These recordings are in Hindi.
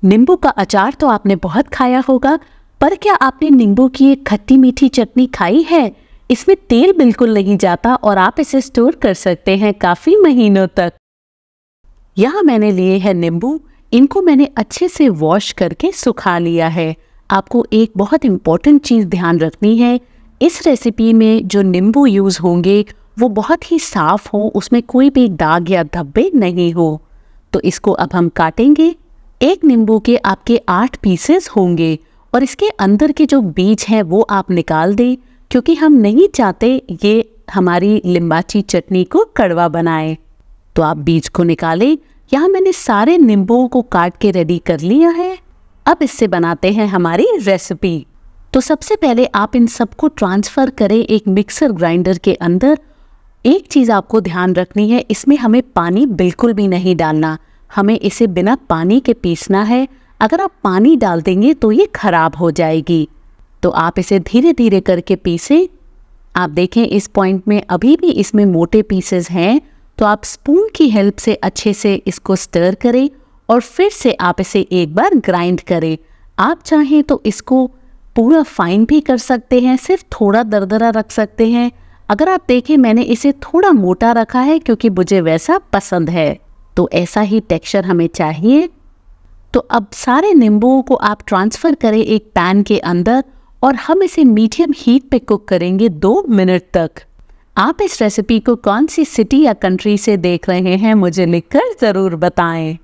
नींबू का अचार तो आपने बहुत खाया होगा, पर क्या आपने नींबू की एक खट्टी मीठी चटनी खाई है? इसमें तेल बिल्कुल नहीं जाता और आप इसे स्टोर कर सकते हैं काफी महीनों तक। यहाँ मैंने लिए हैं नींबू। इनको मैंने अच्छे से वॉश करके सुखा लिया है। आपको एक बहुत इम्पोर्टेंट चीज़ ध्यान रखनी है, इस रेसिपी में जो नींबू यूज़ होंगे वो बहुत ही साफ हो, उसमें कोई भी दाग या धब्बे नहीं हो। तो इसको अब हम काटेंगे। एक नींबू के आपके 8 पीसेस होंगे और इसके अंदर के जो बीज हैं वो आप निकाल दें, क्योंकि हम नहीं चाहते ये हमारी लिम्बाची चटनी को कड़वा बनाए। तो आप बीज को निकालें। यहाँ मैंने सारे नींबुओं को काट के रेडी कर लिया है। अब इससे बनाते हैं हमारी रेसिपी। तो सबसे पहले आप इन सबको ट्रांसफ़र करें एक मिक्सर ग्राइंडर के अंदर। एक चीज़ आपको ध्यान रखनी है, इसमें हमें पानी बिल्कुल भी नहीं डालना, हमें इसे बिना पानी के पीसना है। अगर आप पानी डाल देंगे तो ये खराब हो जाएगी। तो आप इसे धीरे धीरे करके पीसें। आप देखें इस पॉइंट में अभी भी इसमें मोटे पीसेस हैं, तो आप स्पून की हेल्प से अच्छे से इसको स्टर करें और फिर से आप इसे एक बार ग्राइंड करें। आप चाहें तो इसको पूरा फाइन भी कर सकते हैं, सिर्फ थोड़ा दरदरा रख सकते हैं। अगर आप देखें मैंने इसे थोड़ा मोटा रखा है क्योंकि मुझे वैसा पसंद है, तो ऐसा ही टेक्सचर हमें चाहिए। तो अब सारे नींबुओं को आप ट्रांसफ़र करें एक पैन के अंदर और हम इसे मीडियम हीट पे कुक करेंगे 2 मिनट तक। आप इस रेसिपी को कौन सी सिटी या कंट्री से देख रहे हैं मुझे लिखकर ज़रूर बताएं।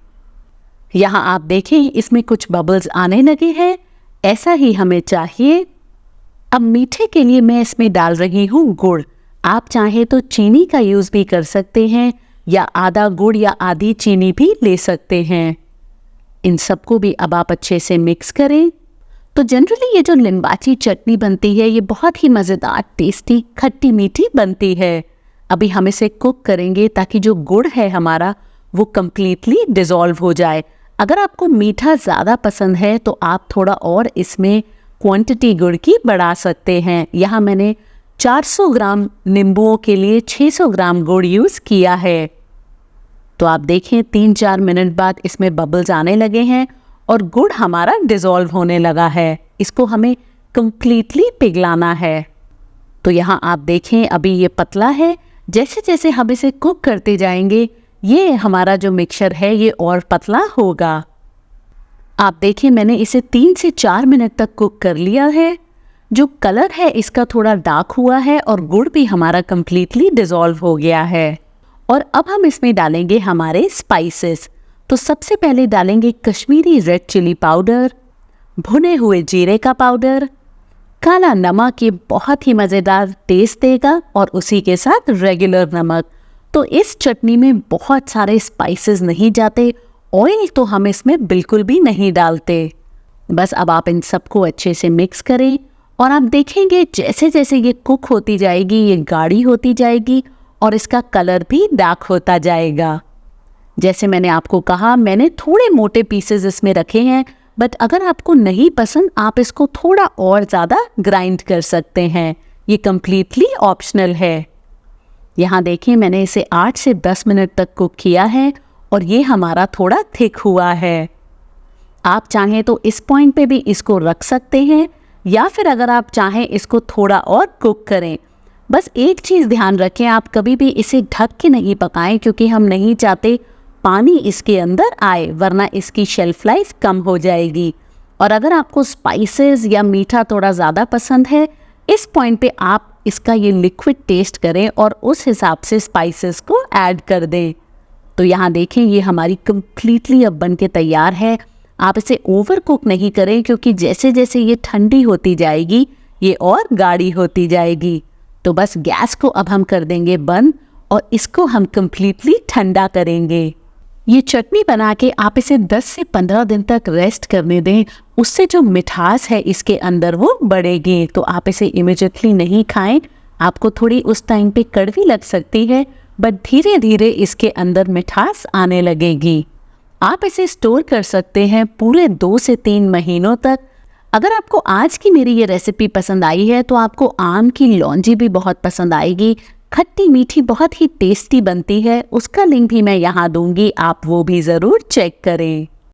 यहाँ आप देखें इसमें कुछ बबल्स आने लगे हैं, ऐसा ही हमें चाहिए। अब मीठे के लिए मैं इसमें डाल रही हूँ गुड़। आप चाहें तो चीनी का यूज़ भी कर सकते हैं या आधा गुड़ या आधी चीनी भी ले सकते हैं। इन सबको भी अब आप अच्छे से मिक्स करें। तो जनरली ये जो लिम्बाची चटनी बनती है ये बहुत ही मज़ेदार, टेस्टी, खट्टी मीठी बनती है। अभी हम इसे कुक करेंगे ताकि जो गुड़ है हमारा वो कम्प्लीटली डिज़ोल्व हो जाए। अगर आपको मीठा ज़्यादा पसंद है तो आप थोड़ा और इसमें क्वांटिटी गुड़ की बढ़ा सकते हैं। यहाँ मैंने 400 ग्राम नींबुओं के लिए 600 ग्राम गुड़ यूज़ किया है। तो आप देखें 3-4 मिनट बाद इसमें बबल्स आने लगे हैं और गुड़ हमारा डिज़ोल्व होने लगा है। इसको हमें कम्प्लीटली पिघलाना है। तो यहाँ आप देखें अभी ये पतला है, जैसे जैसे हम इसे कुक करते जाएंगे ये हमारा जो मिक्सचर है ये और पतला होगा। आप देखें मैंने इसे 3 से 4 मिनट तक कुक कर लिया है। जो कलर है इसका थोड़ा डार्क हुआ है और गुड़ भी हमारा कम्प्लीटली डिज़ोल्व हो गया है। और अब हम इसमें डालेंगे हमारे स्पाइसेस। तो सबसे पहले डालेंगे कश्मीरी रेड चिली पाउडर, भुने हुए जीरे का पाउडर, काला नमक, ये बहुत ही मज़ेदार टेस्ट देगा, और उसी के साथ रेगुलर नमक। तो इस चटनी में बहुत सारे स्पाइसेस नहीं जाते, ऑयल तो हम इसमें बिल्कुल भी नहीं डालते। बस अब आप इन सबको अच्छे से मिक्स करें और आप देखेंगे जैसे जैसे ये कुक होती जाएगी ये गाढ़ी होती जाएगी और इसका कलर भी डार्क होता जाएगा। जैसे मैंने आपको कहा मैंने थोड़े मोटे पीसेस इसमें रखे हैं, बट अगर आपको नहीं पसंद आप इसको थोड़ा और ज़्यादा ग्राइंड कर सकते हैं, ये कम्प्लीटली ऑप्शनल है। यहाँ देखिए मैंने इसे 8 से 10 मिनट तक कुक किया है और ये हमारा थोड़ा थिक हुआ है। आप चाहें तो इस पॉइंट पे भी इसको रख सकते हैं या फिर अगर आप चाहें इसको थोड़ा और कुक करें। बस एक चीज़ ध्यान रखें, आप कभी भी इसे ढक के नहीं पकाएं क्योंकि हम नहीं चाहते पानी इसके अंदर आए, वरना इसकी शेल्फ लाइफ कम हो जाएगी। और अगर आपको स्पाइसेस या मीठा थोड़ा ज़्यादा पसंद है, इस पॉइंट पे आप इसका ये लिक्विड टेस्ट करें और उस हिसाब से स्पाइसेस को ऐड कर दें। तो यहाँ देखें ये हमारी कम्प्लीटली अब बन के तैयार है। आप इसे ओवर कुक नहीं करें क्योंकि जैसे जैसे ये ठंडी होती जाएगी ये और गाढ़ी होती जाएगी। तो बस गैस को अब हम कर देंगे बंद और इसको हम कम्प्लीटली ठंडा करेंगे। ये चटनी बना के आप इसे 10 से 15 दिन तक रेस्ट करने दें, उससे जो मिठास है इसके अंदर वो बढ़ेगी। तो आप इसे इमीडिएटली नहीं खाएं, आपको थोड़ी उस टाइम पे कड़वी लग सकती है, बट धीरे धीरे इसके अंदर मिठास आने लगेगी। आप इसे स्टोर कर सकते हैं पूरे 2 से 3 महीनों तक। अगर आपको आज की मेरी ये रेसिपी पसंद आई है तो आपको आम की लौंजी भी बहुत पसंद आएगी। खट्टी मीठी बहुत ही टेस्टी बनती है, उसका लिंक भी मैं यहाँ दूंगी, आप वो भी ज़रूर चेक करें।